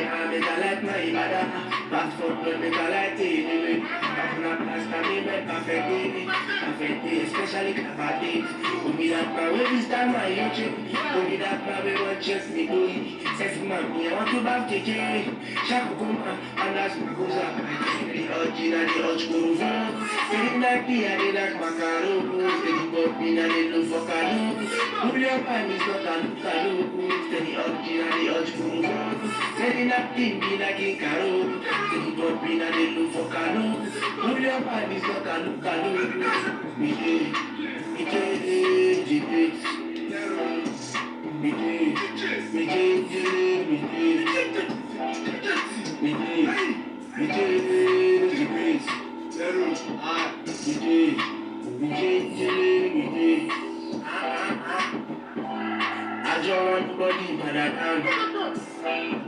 make I like my ibada. Back for blood, make I like it. Back on a pasta, me make perfect day, especially cavity. Who be that man, where this time my YouTube? Who be that man, where one check me do it? Sexy man, me I want to back the J. Shakukuma, and that's my goza. The original, the Ochkuruzo. Feeling like me, I did like Macaro. Steady pop me, I did look for Kalo. Who your pan is not a look Steady original, the Ochkuruzo. Steady like me, like in Karo. Steady pop me, I did look for Kalo. Who your pan is not a look Me, I just want body, but I can't.